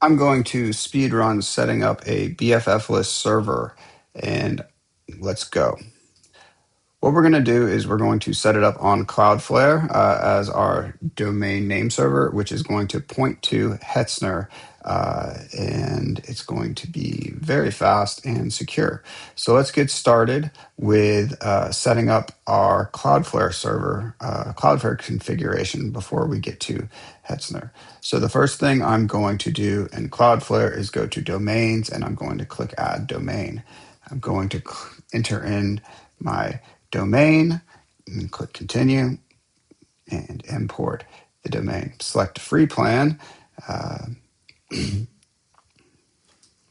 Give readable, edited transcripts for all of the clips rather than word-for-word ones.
I'm going to speed run setting up a BFFless server, and let's go. What we're going to do is we're going to set it up on Cloudflare as our domain name server, which is going to point to Hetzner, and it's going to be very fast and secure. So let's get started with setting up our Cloudflare server, Cloudflare configuration before we get to Hetzner. So the first thing I'm going to do in Cloudflare is go to domains, and I'm going to click add domain. I'm going to enter in my domain and click continue and import the domain. Select free plan.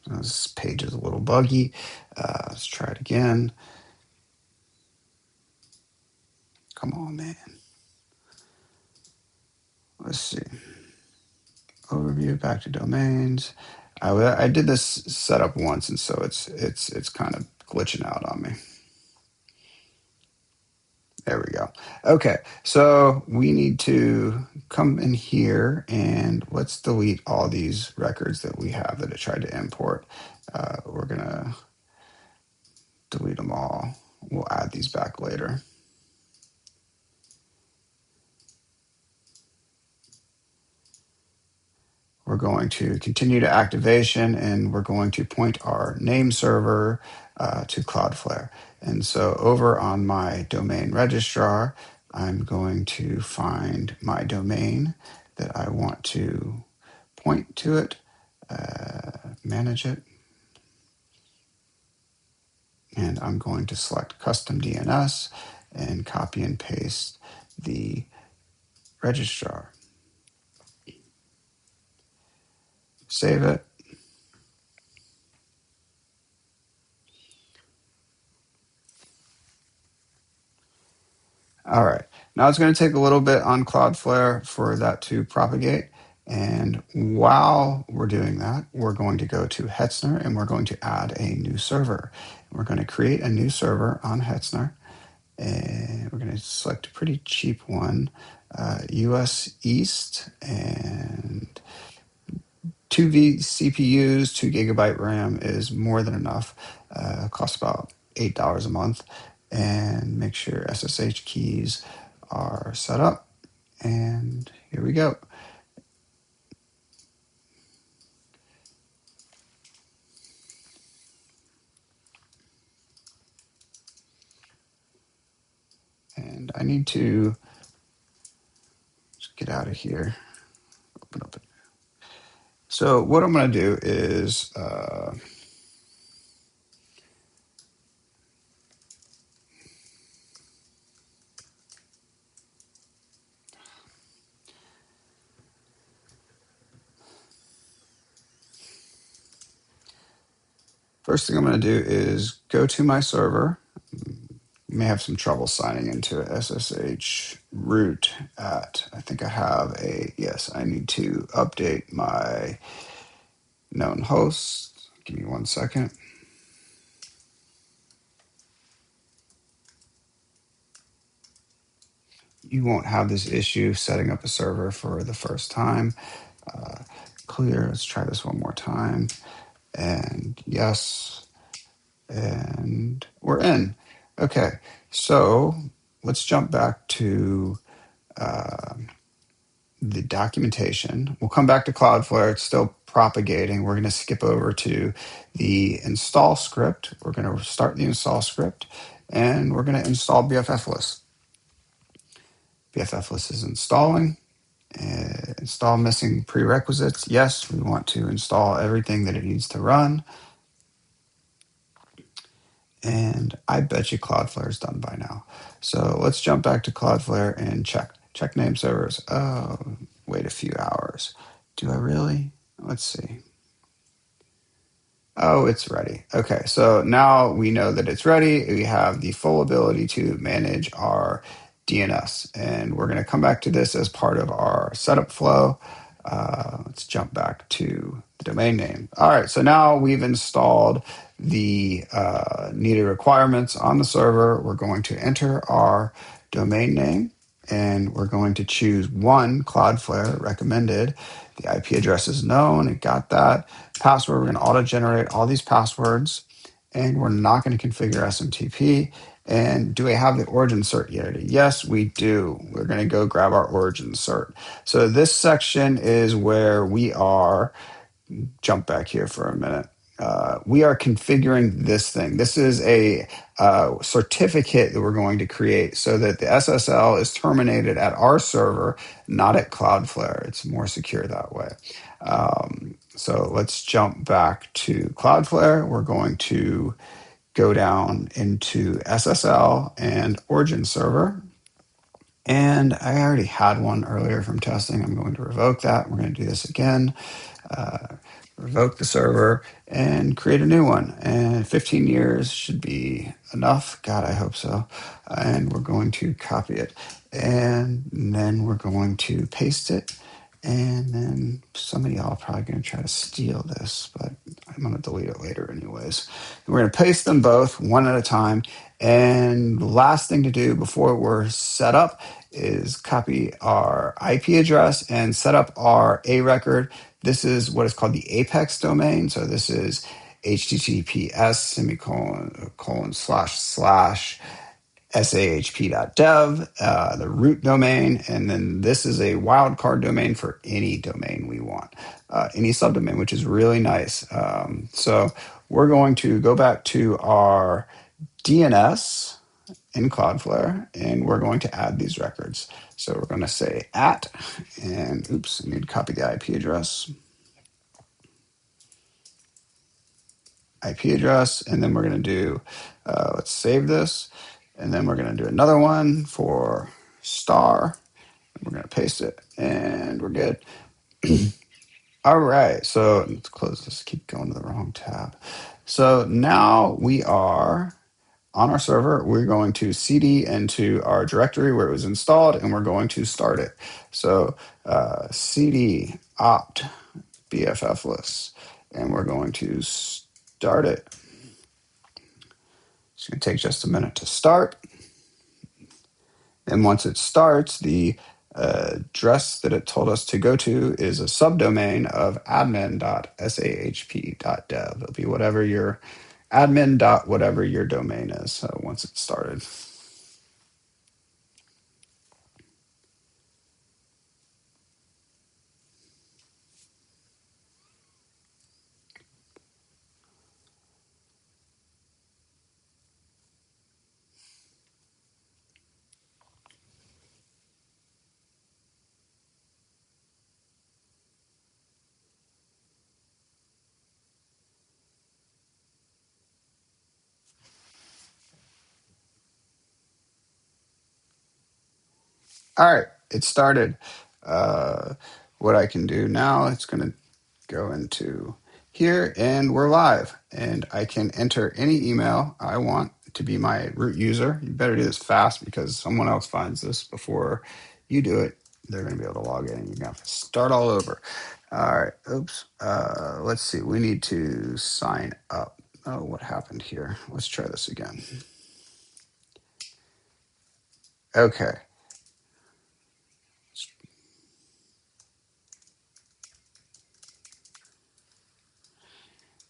This page is a little buggy. Let's try it again. Come on, man. Let's see. Overview, back to domains. I did this setup once, and so it's kind of glitching out on me. There we go. Okay, so we need to come in here and let's delete all these records that we have that it tried to import. We're going to delete them all. We'll add these back later. We're going to continue to activation, and we're going to point our name server to Cloudflare. And so over on my domain registrar, I'm going to find my domain that I want to point to it, manage it, and I'm going to select custom DNS and copy and paste the registrar. Save it. All right, now it's going to take a little bit on Cloudflare for that to propagate. And while we're doing that, we're going to go to Hetzner and we're going to add a new server. We're going to create a new server on Hetzner. And we're going to select a pretty cheap one, US East, and 2 CPUs, 2 gigabyte RAM is more than enough. Costs about $8 a month. And make sure SSH keys are set up. And here we go. And I need to just get out of here. Open up it. So what I'm going to do is first thing I'm going to do is go to my server. You may have some trouble signing into SSH root at, I think I have yes, I need to update my known host. Give me 1 second. You won't have this issue setting up a server for the first time. Clear, let's try this one more time. And yes, and we're in. Okay, so let's jump back to the documentation. We'll come back to Cloudflare. It's still propagating. We're going to skip over to the install script. We're going to start the install script, and we're going to install BFFless. BFFless is installing. Install missing prerequisites. Yes, we want to install everything that it needs to run. And I bet you Cloudflare is done by now. So let's jump back to Cloudflare and check. Check name servers. Oh, wait a few hours. Do I really? Let's see. Oh, it's ready. Okay, so now we know that it's ready. We have the full ability to manage our DNS. And we're going to come back to this as part of our setup flow. Let's jump back to the domain name. All right, so now we've installed the needed requirements on the server. We're going to enter our domain name and we're going to choose one, Cloudflare recommended. The IP address is known, it got that. Password, we're going to auto-generate all these passwords, and we're not going to configure SMTP. And do we have the origin cert yet? Yes, we do. We're going to go grab our origin cert. So this section is where we are, jump back here for a minute. We are configuring this thing. This is a certificate that we're going to create so that the SSL is terminated at our server, not at Cloudflare. It's more secure that way. So let's jump back to Cloudflare. We're going to go down into SSL and origin server. And I already had one earlier from testing. I'm going to revoke that. We're going to do this again. Revoke the server and create a new one. And 15 years should be enough. God, I hope so. And we're going to copy it. And then we're going to paste it. And then some of y'all are probably going to try to steal this, but I'm going to delete it later anyways. And we're going to paste them both one at a time. And the last thing to do before we're set up is copy our IP address and set up our A record. This is what is called the Apex domain. So this is https semicolon / sahp.dev, the root domain, and then this is a wildcard domain for any domain we want, any subdomain, which is really nice. So we're going to go back to our DNS in Cloudflare, and we're going to add these records. So we're going to say and oops, I need to copy the IP address, and then we're going to do, let's save this, and then we're going to do another one for star. We're going to paste it, and we're good. All right, so let's close this, keep going to the wrong tab. So now we are on our server. We're going to cd into our directory where it was installed, and we're going to start it. So cd opt BFFless, and we're going to start it. It's going to take just a minute to start. And once it starts, the address that it told us to go to is a subdomain of admin.sahp.dev. It'll be whatever your whatever your domain is once it's started. All right, it started. What I can do now, it's going to go into here, and we're live. And I can enter any email I want to be my root user. You better do this fast because someone else finds this before you do it. They're going to be able to log in. You're going to have to start all over. All right, oops. Let's see. We need to sign up. Oh, what happened here? Let's try this again. Okay.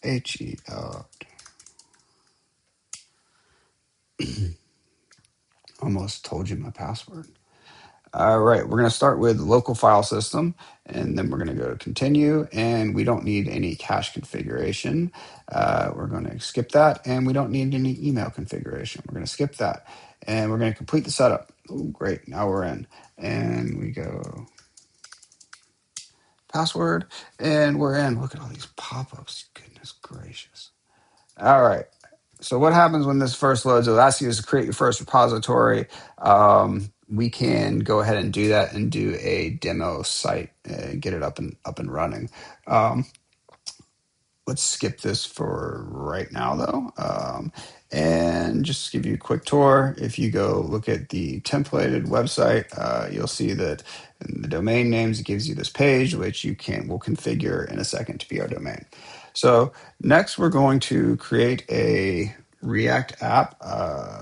HEL. Almost told you my password. All right, we're going to start with local file system, and then we're going to go to continue, and we don't need any cache configuration. We're going to skip that, and we don't need any email configuration. We're going to skip that, and we're going to complete the setup. Oh, great, now we're in, and we go password, and we're in. Look at all these pop-ups, goodness gracious. All right. So what happens when this first loads? It'll ask you to create your first repository. We can go ahead and do that and do a demo site and get it up and running. Let's skip this for right now, though, and just give you a quick tour. If you go look at the templated website, you'll see that in the domain names, it gives you this page, which will configure in a second to be our domain. So next, we're going to create a React app,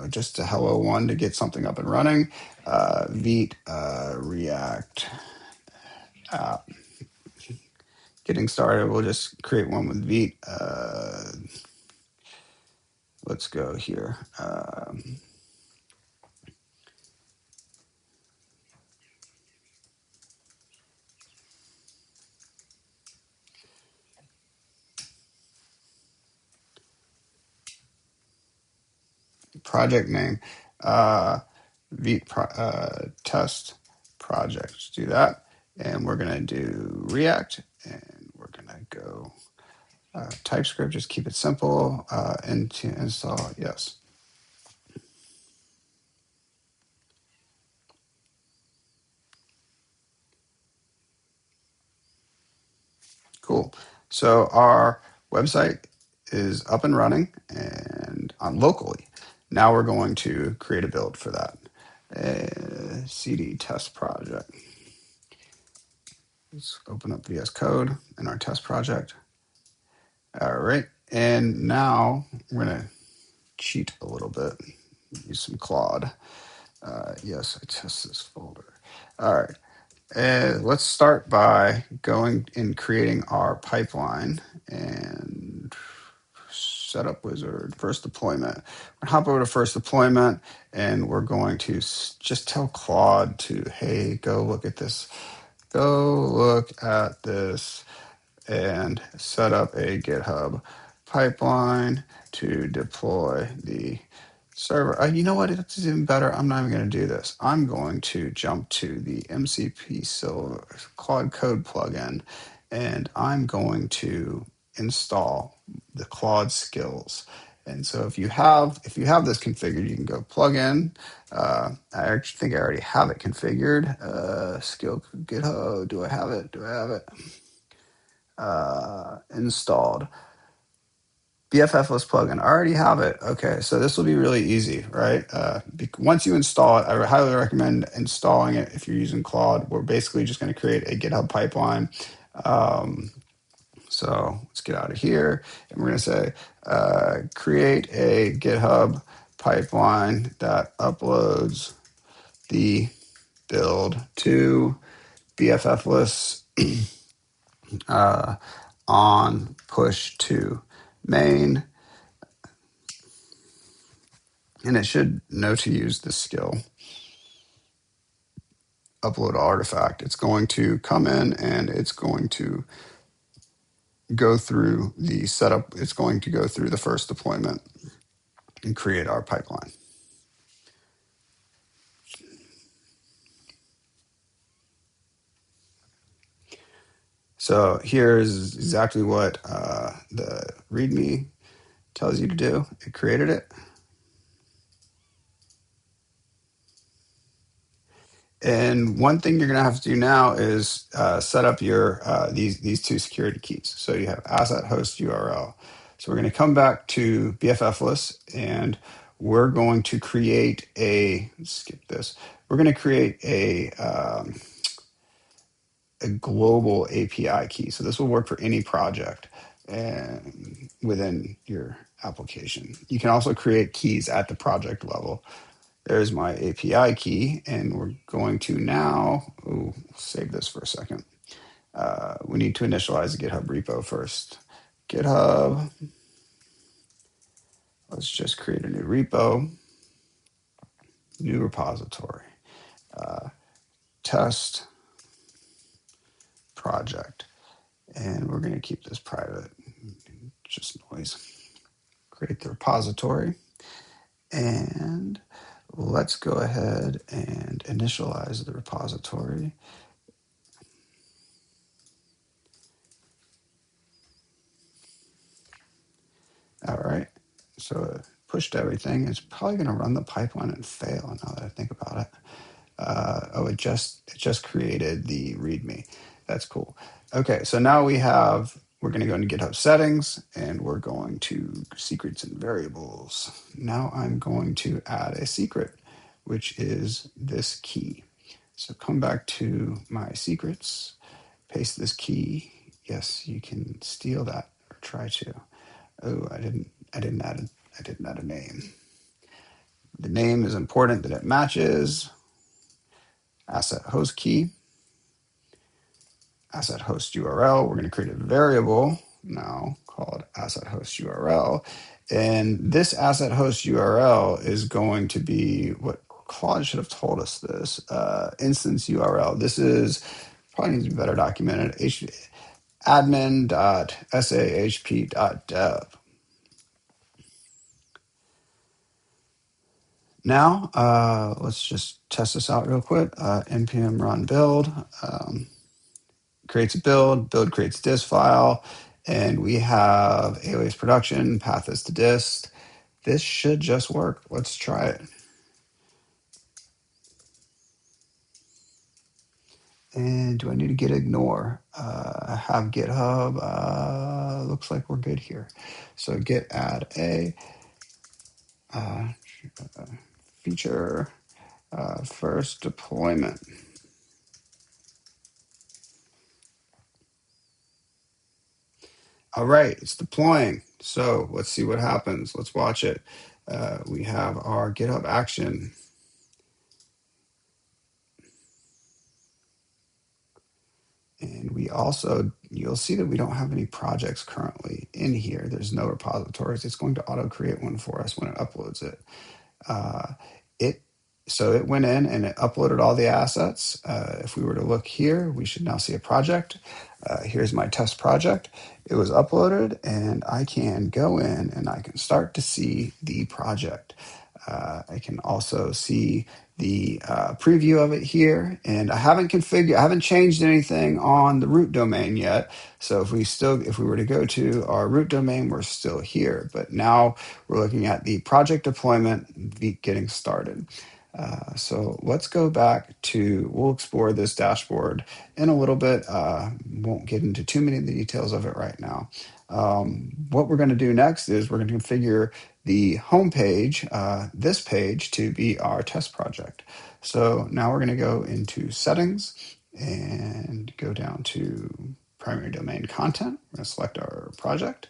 just a hello one to get something up and running. Vite React app. Getting started, we'll just create one with Vite. Let's go here. Project name, Vite test project. Let's do that. And we're going to do React, and we're going to go TypeScript, just keep it simple, and to install, yes. Cool. So our website is up and running and on locally. Now we're going to create a build for that. CD test project. Let's open up VS Code in our test project. All right. And now we're going to cheat a little bit, use some Claude. Yes, I test this folder. All right. Let's start by going and creating our pipeline and setup wizard, first deployment. We'll hop over to first deployment, and we're going to just tell Claude to, hey, go look at this. Go look at this and set up a GitHub pipeline to deploy the server. You know what? It's even better. I'm not even going to do this. I'm going to jump to the MCP Claude Code plugin, and I'm going to install the Claude skills. And so if you have this configured, you can go plug in. I actually think I already have it configured. Skill GitHub. Do I have it? Installed. BFFless plugin. I already have it. Okay, so this will be really easy, right? Once you install it, I highly recommend installing it if you're using Claude. We're basically just going to create a GitHub pipeline. So let's get out of here, and we're going to say create a GitHub pipeline that uploads the build to BFFless on push to main. And it should know to use this skill. Upload artifact. It's going to come in and it's going to go through the setup. It's going to go through the first deployment and create our pipeline. So here's exactly what the README tells you to do. It created it. And one thing you're going to have to do now is set up your these two security keys. So you have asset host URL. So we're going to come back to BFFless, and we're going to create skip this. We're going to create a global API key. So this will work for any project and within your application. You can also create keys at the project level. There's my API key, and we're going to now, save this for a second. We need to initialize the GitHub repo first. GitHub, let's just create a new repo, new repository, test project. And we're going to keep this private, just noise. Create the repository. And let's go ahead and initialize the repository. All right. So it pushed everything. It's probably going to run the pipeline and fail now that I think about it. It just created the README. That's cool. Okay, so now we're going to go into GitHub settings, and we're going to secrets and variables. Now I'm going to add a secret, which is this key. So come back to my secrets, paste this key. Yes, you can steal that or try to. Oh, I didn't add I didn't add a name. The name is important that it matches. Asset host key. Asset host URL. We're going to create a variable now called asset host URL. And this asset host URL is going to be what Claude should have told us this. Instance URL. This is probably needs to be better documented. admin.sahp.dev. Now, let's just test this out real quick. npm run build. Creates a build creates dist file, and we have alias production, path is to dist. This should just work. Let's try it. And do I need to git ignore? Have GitHub. Looks like we're good here. So git add a feature first deployment. All right, it's deploying. So let's see what happens. Let's watch it. We have our GitHub action. And we also, you'll see that we don't have any projects currently in here. There's no repositories. It's going to auto create one for us when it uploads it. Uh, it so it went in and it uploaded all the assets. If we were to look here, we should now see a project. Here's my test project. It was uploaded, and I can go in and I can start to see the project. I can also see the preview of it here, and I haven't changed anything on the root domain yet. So if we were to go to our root domain, we're still here. But now we're looking at the project deployment getting started. So let's go back to, we'll explore this dashboard in a little bit. Won't get into too many of the details of it right now. What we're going to do next is we're going to configure the home page, this page, to be our test project. So now we're going to go into settings and go down to primary domain content. We're going to select our project.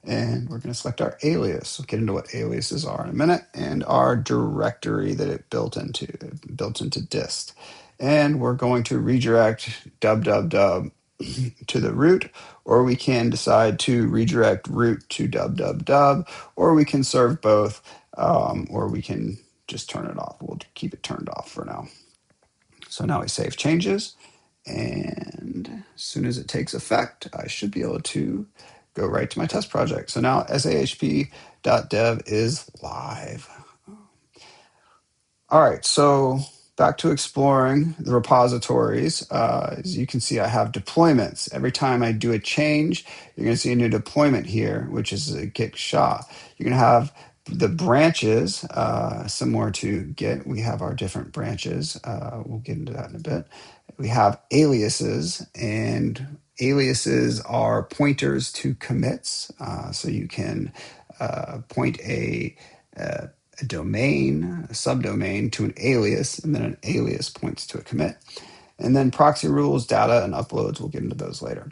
And we're going to select our alias. We'll get into what aliases are in a minute, and our directory that it built into dist. And we're going to redirect www to the root, or we can decide to redirect root to www, or we can serve both, or we can just turn it off. We'll keep it turned off for now. So now we save changes, and as soon as it takes effect, I should be able to go right to my test project. So now sahp.dev is live. All right, so back to exploring the repositories. As you can see, I have deployments. Every time I do a change, you're going to see a new deployment here, which is a Git SHA. You're going to have the branches, similar to Git. We have our different branches. We'll get into that in a bit. We have aliases, and aliases are pointers to commits. So you can point a domain, a subdomain, to an alias, and then an alias points to a commit. And then proxy rules, data, and uploads, we'll get into those later.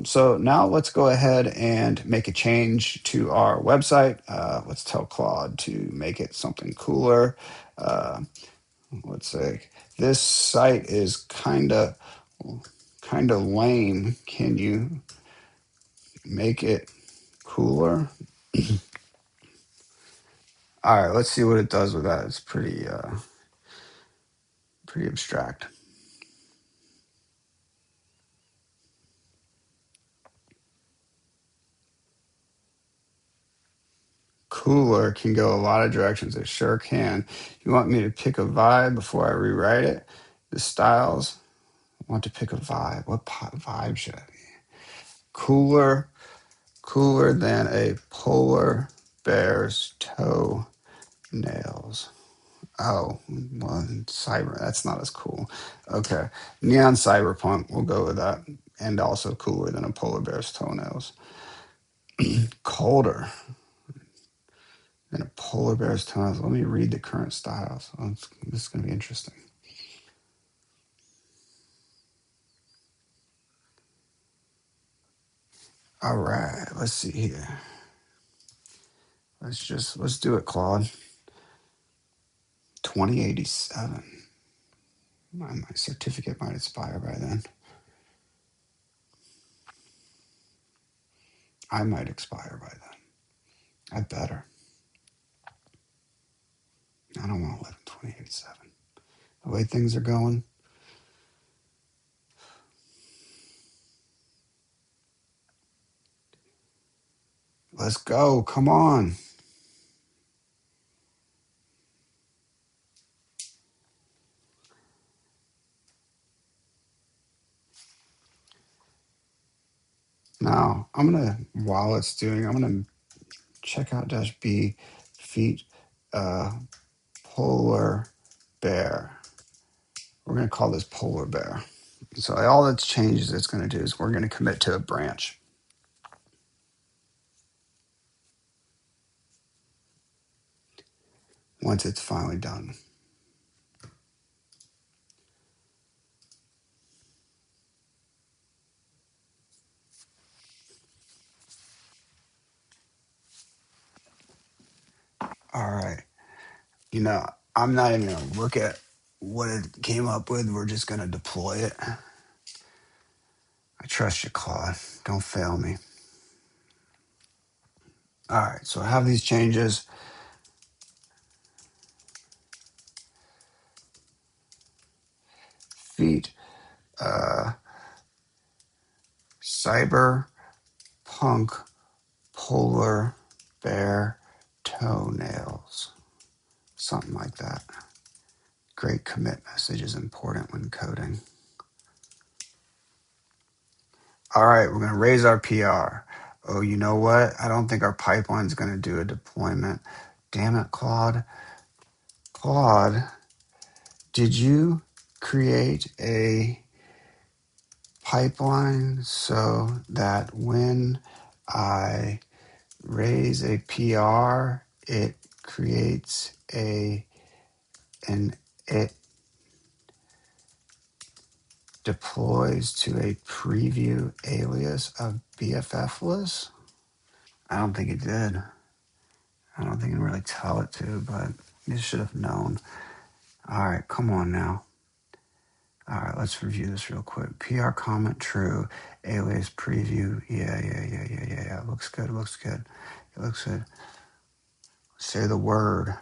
So now let's go ahead and make a change to our website. Let's tell Claude to make it something cooler. Let's say this site is kind of lame. Can you make it cooler? All right, let's see what it does with that. It's pretty abstract. Cooler can go a lot of directions. It sure can. You want me to pick a vibe before I rewrite it? The styles. I want to pick a vibe. What vibe should I be? Cooler than a polar bear's toe nails. Oh, well, that's not as cool. Okay. Neon cyberpunk, we'll go with that. And also cooler than a polar bear's toenails. Colder than a polar bear's toenails. Let me read the current styles. This is going to be interesting. All right, let's see here. Let's do it, Claude. 2087. My certificate might expire by then. I might expire by then. I better. I don't want to live in 2087. The way things are going. Let's go. Come on. Now, while it's doing, I'm going to check out -b feet polar bear. We're going to call this polar bear. So all that's changes it's going to do is we're going to commit to a branch. Once it's finally done. All right. I'm not even going to look at what it came up with. We're just going to deploy it. I trust you, Claude. Don't fail me. All right. So I have these changes. Feet, cyber punk polar bear toenails. Something like that. Great commit message is important when coding. All right, we're going to raise our PR. Oh, you know what? I don't think our pipeline's going to do a deployment. Damn it, Claude. Claude, did you create a pipeline so that when I raise a PR, it creates and it deploys to a preview alias of BFFless? I don't think it did. I don't think I can really tell it to, but you should have known. All right, come on now. All right, let's review this real quick. PR comment true, alias preview. Yeah. Looks good. It looks good. Say the word.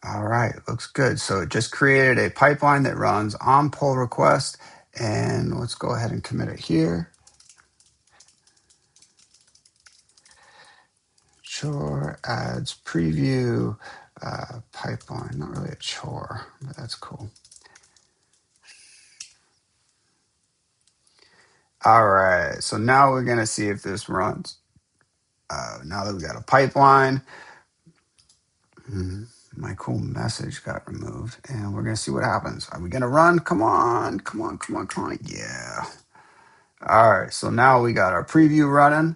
All right, looks good. So it just created a pipeline that runs on pull request, and let's go ahead and commit it here. Chore adds preview pipeline. Not really a chore, but that's cool. All right, so now we're gonna see if this runs. Now that we got a pipeline, my cool message got removed, and we're gonna see what happens. Are we gonna run? Come on. Yeah. All right, so now we got our preview running,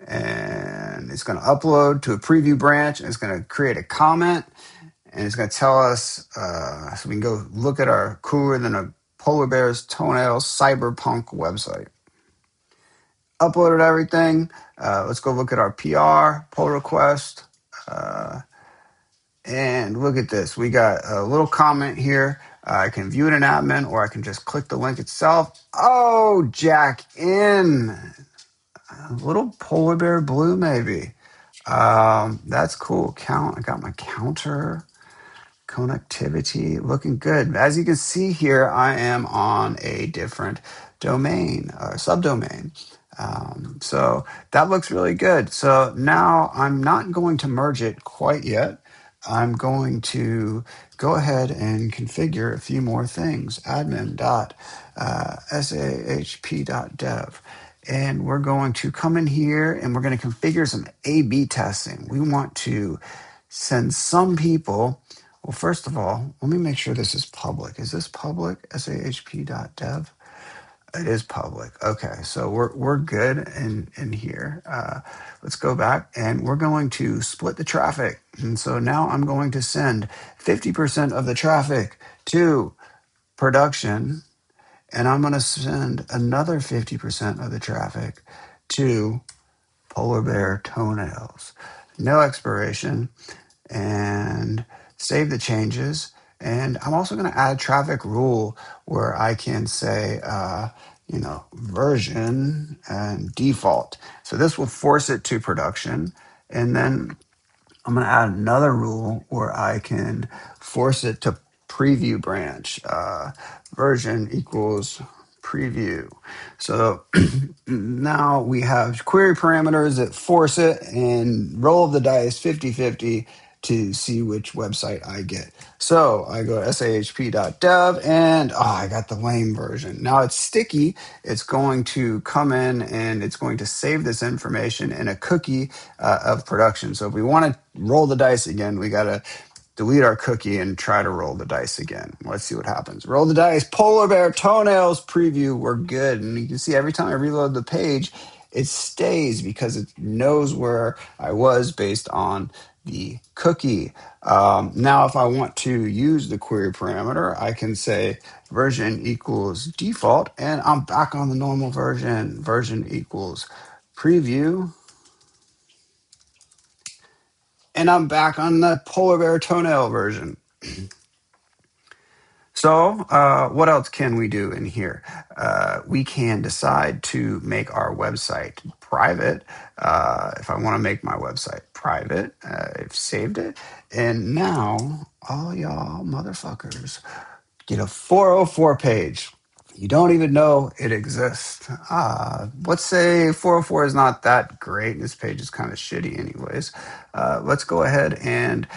and it's gonna upload to a preview branch, and it's gonna create a comment, and it's gonna tell us, so we can go look at our cooler than a polar bear's toenails cyberpunk website. Uploaded everything. Let's go look at our PR, pull request. And look at this. We got a little comment here. I can view it in admin, or I can just click the link itself. Oh, jack in. A little polar bear blue, maybe. That's cool. I got my counter. Connectivity looking good. As you can see here, I am on a different domain or subdomain. So that looks really good. So now I'm not going to merge it quite yet. I'm going to go ahead and configure a few more things. Admin.sahp.dev. And we're going to come in here and we're going to configure some A/B testing. We want to send some people. Well, first of all, let me make sure this is public. Is this public? Sahp.dev? It is public. Okay, so we're good in here. Let's go back, and we're going to split the traffic. And so now I'm going to send 50% of the traffic to production, And I'm going to send another 50% of the traffic to polar bear toenails. No expiration, and save the changes. And I'm also going to add a traffic rule where I can say, version and default. So this will force it to production. And then I'm going to add another rule where I can force it to preview branch. Version equals preview. So now we have query parameters that force it and roll of the dice 50-50 to see which website I get. So I go to sahp.dev and I got the lame version. Now it's sticky. It's going to come in and it's going to save this information in a cookie of production. So if we want to roll the dice again, we got to delete our cookie and try to roll the dice again. Let's see what happens. Roll the dice, polar bear toenails preview. We're good. And you can see every time I reload the page, it stays because it knows where I was based on the cookie. Now, if I want to use the query parameter, I can say version equals default, and I'm back on the normal version. Version equals preview. And I'm back on the polar bear toenail version. So what else can we do in here? We can decide to make our website private. If I want to make my website private, I've saved it. And now all y'all motherfuckers get a 404 page. You don't even know it exists. Let's say 404 is not that great. This page is kind of shitty anyways. Let's go ahead and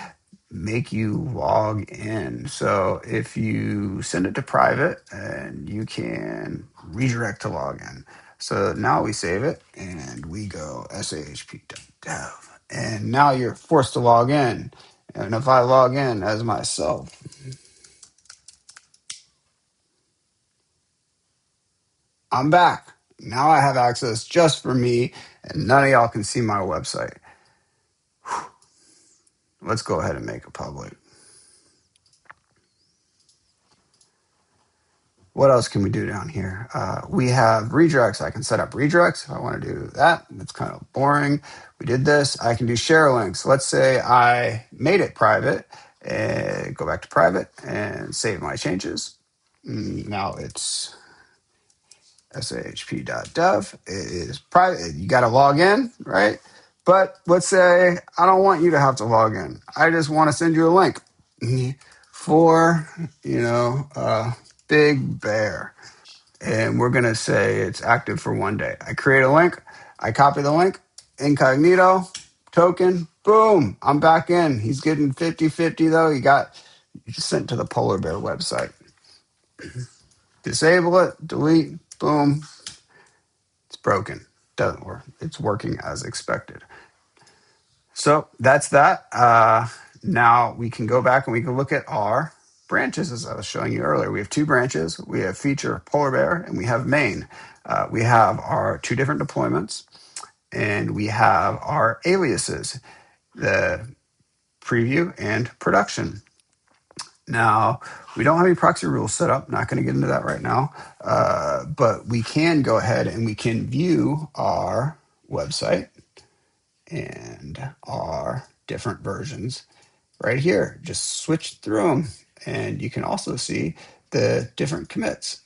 make you log in. So if you send it to private, and you can redirect to login. So now we save it and we go sahp.dev. And now you're forced to log in. And if I log in as myself, I'm back. Now I have access just for me, and none of y'all can see my website. Let's go ahead and make it public. What else can we do down here? We have redirects. I can set up redirects if I want to do that. That's kind of boring. We did this. I can do share links. Let's say I made it private and go back to private and save my changes. Now it's sahp.dev. It is private. You got to log in, right? But let's say I don't want you to have to log in. I just want to send you a link for, Big Bear. And we're going to say it's active for 1 day. I create a link. I copy the link, incognito, token, boom, I'm back in. He's getting 50-50 though. You just sent to the polar bear website. Disable it, delete, boom, it's broken. Doesn't work. It's working as expected. So that's that. Now we can go back and we can look at our branches, as I was showing you earlier. We have 2 branches. We have feature polar bear and we have main. We have our 2 different deployments, and we have our aliases, the preview and production. Now, we don't have any proxy rules set up. Not going to get into that right now. But we can go ahead and we can view our website and our different versions right here. Just switch through them. And you can also see the different commits.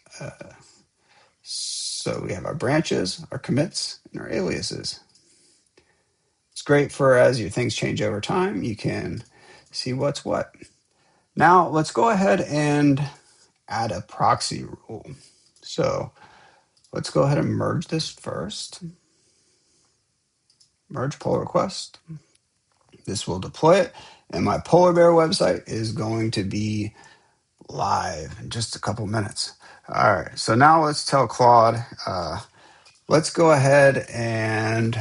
So we have our branches, our commits, and our aliases. It's great for as your things change over time, you can see what's what. Now let's go ahead and add a proxy rule. So let's go ahead and merge this first. Merge pull request. This will deploy it, and my polar bear website is going to be live in just a couple minutes. All right, so now let's tell Claude, let's go ahead and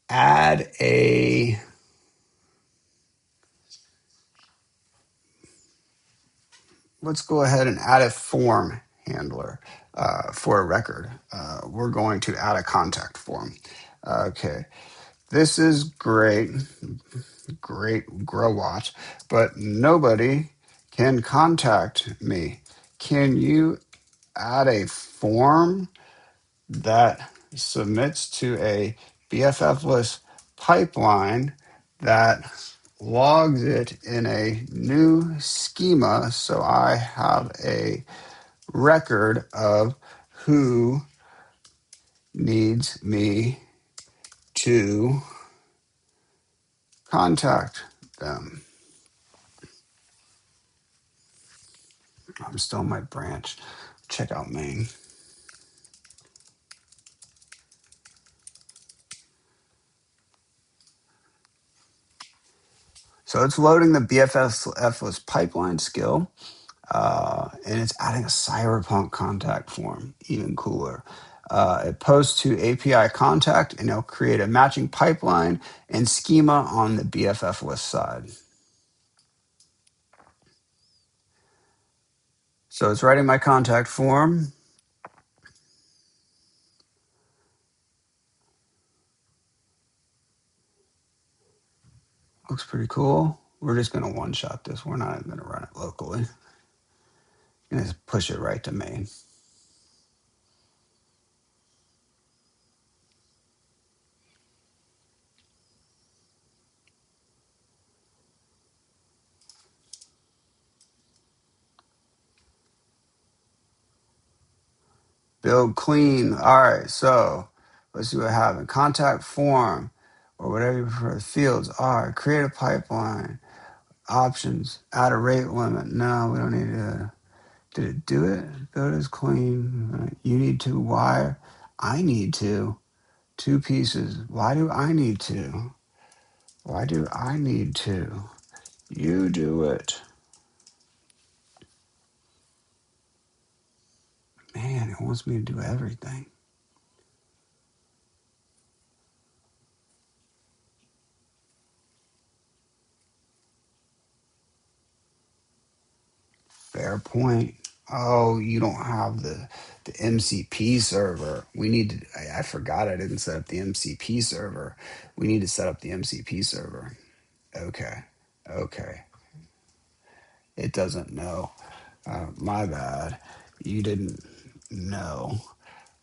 add a form handler for a record. We're going to add a contact form. Okay, this is great grow watch, but nobody can contact me. can you add a form that submits to a BFFless pipeline that logs it in a new schema so I have a record of who needs me to contact them. I'm still in my branch. Check out main. So it's loading the BFFless pipeline skill, and it's adding a cyberpunk contact form, even cooler. It posts to API contact, and it'll create a matching pipeline and schema on the BFFless side. So it's writing my contact form. Looks pretty cool. We're just going to one-shot this. We're not even going to run it locally. I'm going to push it right to main. Build clean. All right, so let's see what happens. Contact form or whatever you prefer. Fields are create a pipeline. Options, add a rate limit. No, we don't need to. Did it do it? Build is clean. You need to wire. I need to. 2 pieces. Why do I need to? Why do I need to? You do it. Man, it wants me to do everything. Fair point. Oh, you don't have the MCP server. We need to. I forgot I didn't set up the MCP server. We need to set up the MCP server. Okay. Okay. It doesn't know. My bad. You didn't know.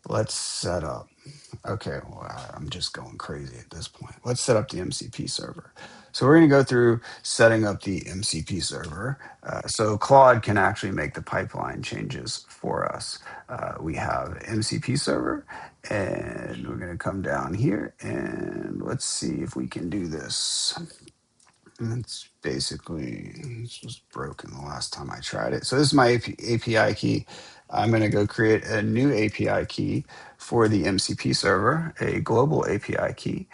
Let's set up. Okay, well, I'm just going crazy at this point. Let's set up the MCP server. So we're going to go through setting up the MCP server. So Claude can actually make the pipeline changes for us. We have MCP server, and we're going to come down here, and let's see if we can do this. And it's basically, this was broken the last time I tried it. So this is my API key. I'm going to go create a new API key for the MCP server, a global API key.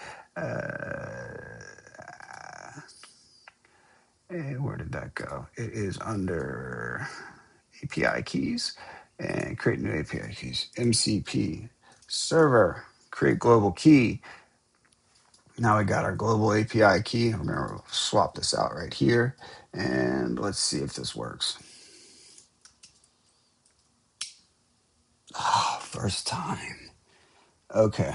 And where did that go? It is under API keys and create new API keys. MCP server, create global key. Now we got our global API key. We're going to swap this out right here. And let's see if this works. Oh, first time. Okay.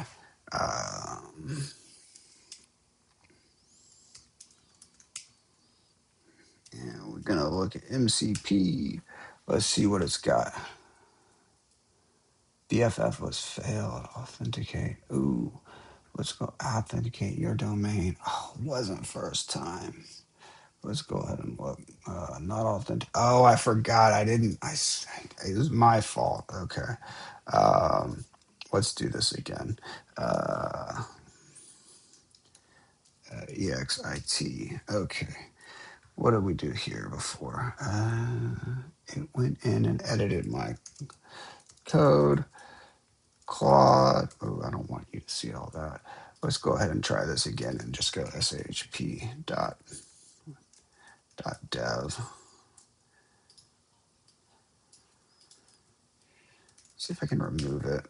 And we're going to look at MCP. Let's see what it's got. BFFless failed. Authenticate. Ooh. Let's go authenticate your domain. Oh, wasn't first time. Let's go ahead and look. Not authentic. Oh, I forgot. I didn't. It was my fault. Okay. Let's do this again. EXIT. Okay. What did we do here before? It went in and edited my code. Claude. Oh, I don't want you to see all that. Let's go ahead and try this again and just go shp.dev. See if I can remove it.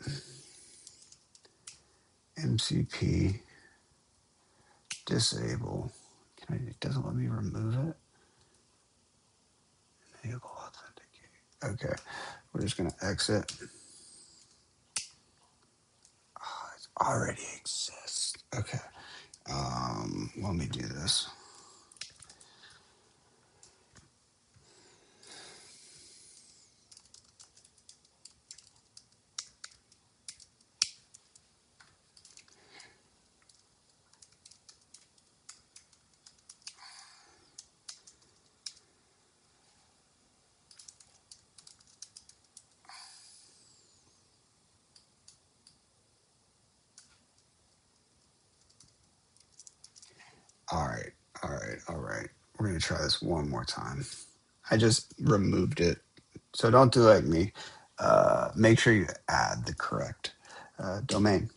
MCP disable. It doesn't let me remove it. Enable authenticate. Okay, we're just gonna exit. Oh, it already exists. Okay. Let me do this. All right, we're going to try this one more time. I just removed it. So don't do like me. Make sure you add the correct domain.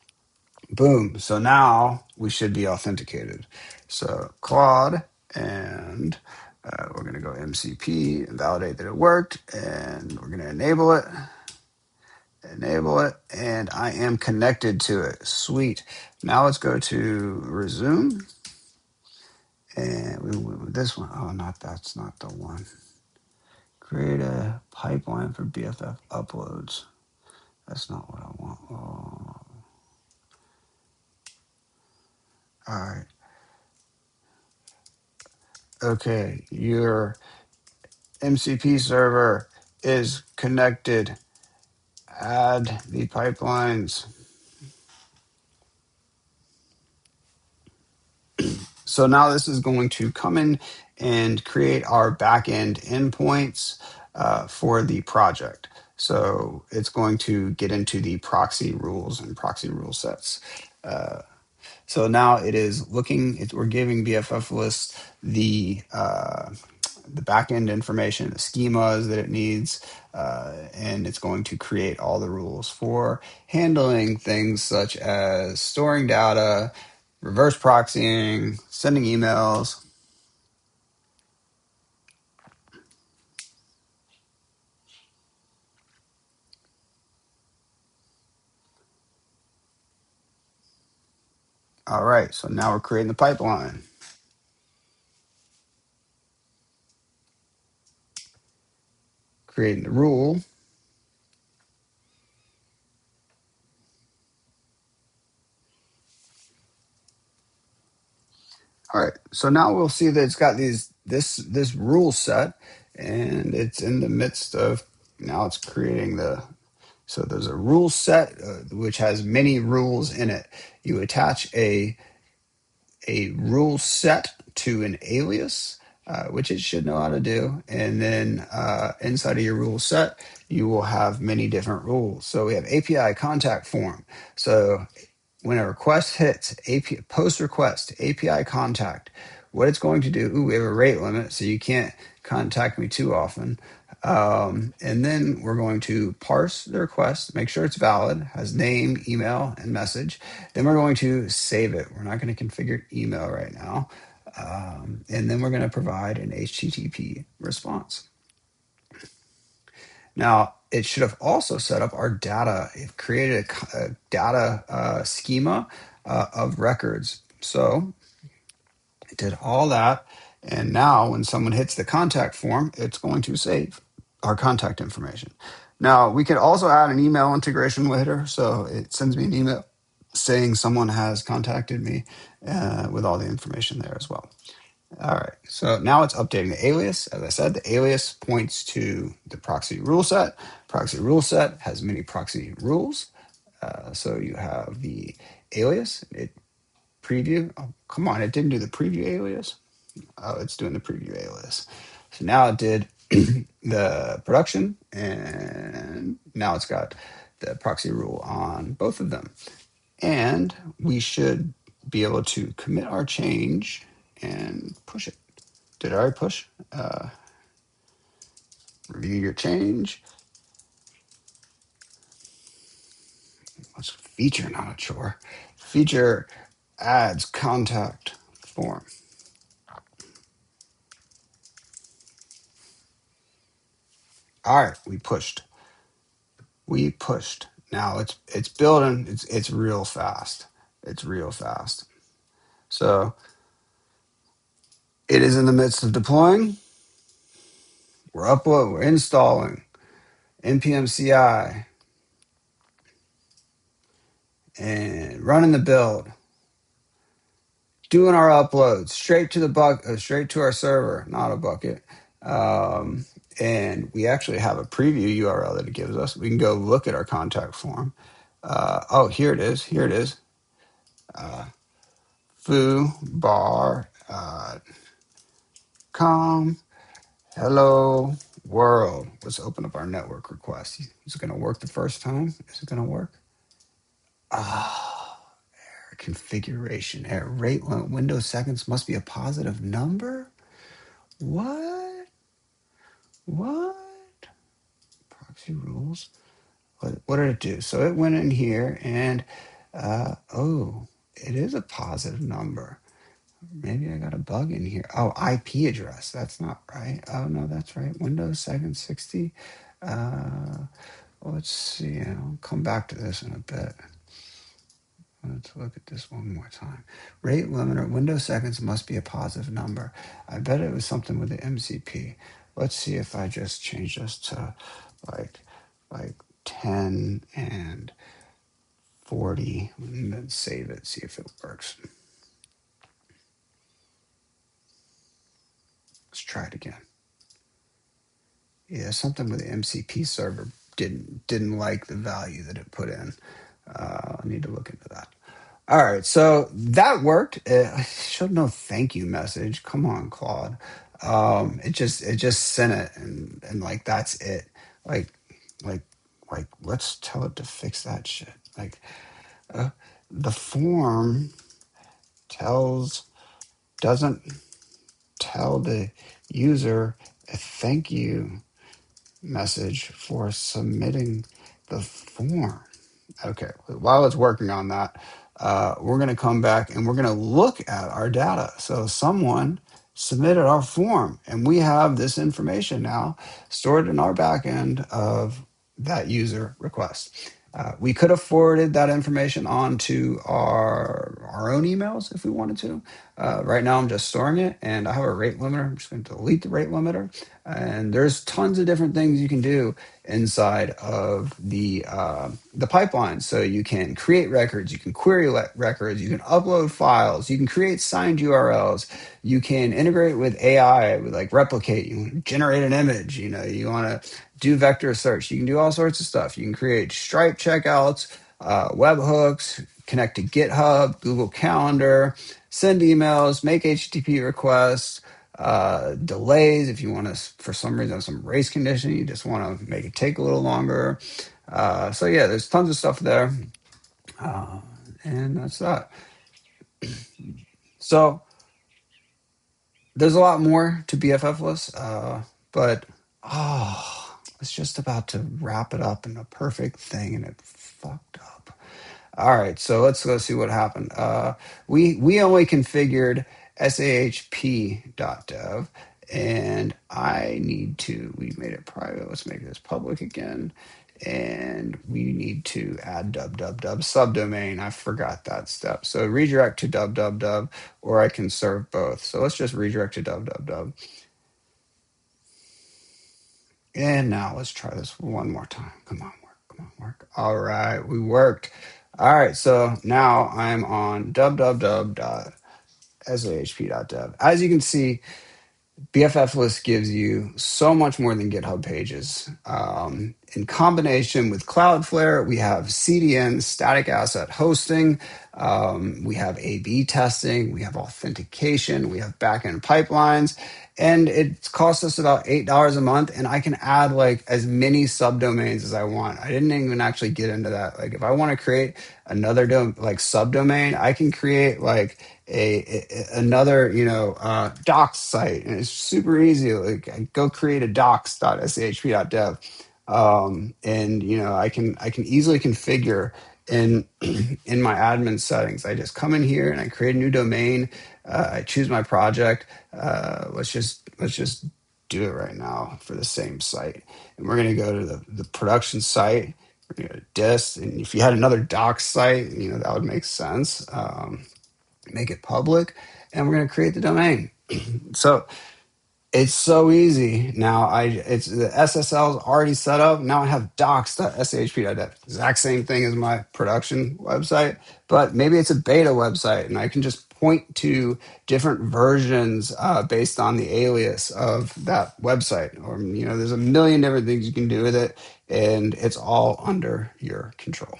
Boom. So now we should be authenticated. So Claude, and we're going to go MCP and validate that it worked. And we're going to enable it. Enable it. And I am connected to it. Sweet. Now let's go to resume. And this one, oh, that's not the one. Create a pipeline for BFF uploads. That's not what I want. Oh. All right. Okay. Your MCP server is connected. Add the pipelines. So now this is going to come in and create our backend endpoints for the project. So it's going to get into the proxy rules and proxy rule sets. So now it is looking, we're giving BFFless the backend information, the schemas that it needs, and it's going to create all the rules for handling things such as storing data, reverse proxying, sending emails. All right, so now we're creating the pipeline. Creating the rule. All right, so now we'll see that it's got this rule set, and it's in the midst of, now it's creating so there's a rule set which has many rules in it. You attach a rule set to an alias, which it should know how to do, and then inside of your rule set, you will have many different rules. So we have API contact form. So when a request hits API post request API contact, what it's going to do, we have a rate limit, so you can't contact me too often. And then we're going to parse the request, make sure it's valid, has name, email, and message. Then we're going to save it. We're not going to configure email right now. And then we're going to provide an HTTP response. Now, it should have also set up our data. It created a data schema of records. So it did all that. And now when someone hits the contact form, it's going to save our contact information. Now, we could also add an email integration later. So it sends me an email saying someone has contacted me with all the information there as well. All right, so now it's updating the alias. As I said, the alias points to the proxy rule set. Proxy rule set has many proxy rules. So you have the alias, it preview. Oh, come on, it didn't do the preview alias. Oh, it's doing the preview alias. So now it did the production, and now it's got the proxy rule on both of them. And we should be able to commit our change and push it. Did I already push? Review your change. What's feature, not a chore? Feature adds contact form. All right, we pushed. We pushed. Now it's building. It's real fast. It's real fast. So it is in the midst of deploying. We're installing npm CI and running the build. Doing our uploads straight to straight to our server, not a bucket. And we actually have a preview URL that it gives us. We can go look at our contact form. Oh, here it is. Here it is. foobar.com. Hello world. Let's open up our network request. Is it going to work the first time? Is it going to work? Ah, configuration error. Rate window seconds must be a positive number. What? What? Proxy rules. What did it do? So it went in here and oh, it is a positive number. Maybe I got a bug in here. Oh, IP address. That's not right. Oh no, that's right. Windows second 60. Let's see. I'll come back to this in a bit. Let's look at this one more time. Rate limiter, Windows seconds must be a positive number. I bet it was something with the MCP. Let's see if I just change this to like like 10 and 40 and then save it, see if it works. Let's try it again. Yeah, something with the MCP server didn't like the value that it put in. I need to look into that. All right, so that worked. I showed no thank you message. Come on, Claude. It just sent it and like that's it. Like like like let's tell it to fix that shit. Like the form tells doesn't tell the user a thank you message for submitting the form. Okay, while it's working on that, we're going to come back and we're going to look at our data. So someone submitted our form, and we have this information now stored in our backend of that user request. We could have forwarded that information on to our own emails if we wanted to. Right now, I'm just storing it, and I have a rate limiter. I'm just going to delete the rate limiter. And there's tons of different things you can do inside of the pipeline. So you can create records, you can query records, you can upload files, you can create signed URLs, you can integrate with AI, with like replicate, you can generate an image, you want to do vector search, you can do all sorts of stuff. You can create Stripe checkouts, webhooks, connect to GitHub, Google Calendar, send emails, make HTTP requests, delays if you want to, for some reason, some race condition, you just want to make it take a little longer. So yeah, there's tons of stuff there. And that's that. So there's a lot more to BFFless, but I was just about to wrap it up in a perfect thing and it fucked up. All right, so let's go see what happened. We only configured sahp.dev, and we made it private. Let's make this public again. And we need to add www subdomain. I forgot that step. So redirect to www, or I can serve both. So let's just redirect to www. And now let's try this one more time. Come on, work. Come on, work. All right, we worked. All right, so now I'm on www.sahp.dev. As you can see, BFFless gives you so much more than GitHub Pages. In combination with Cloudflare, we have CDN, static asset hosting, we have A/B testing, we have authentication, we have backend pipelines, and it costs us about $8 a month, and I can add like as many subdomains as I want. I didn't even actually get into that. Like if I want to create another subdomain, I can create like another docs site, and it's super easy. Like I go create a docs.shp.dev, and I can easily configure in in my admin settings. I just come in here and I create a new domain. I choose my project. Let's just do it right now for the same site, and we're going to go to the production site. We're going to go to dist, and if you had another docs site, that would make sense. Make it public, and we're going to create the domain. So it's so easy now. It's the SSL is already set up. Now I have docs.shp.dev, exact same thing as my production website, but maybe it's a beta website, and I can just point to different versions based on the alias of that website. Or there's a million different things you can do with it, and it's all under your control.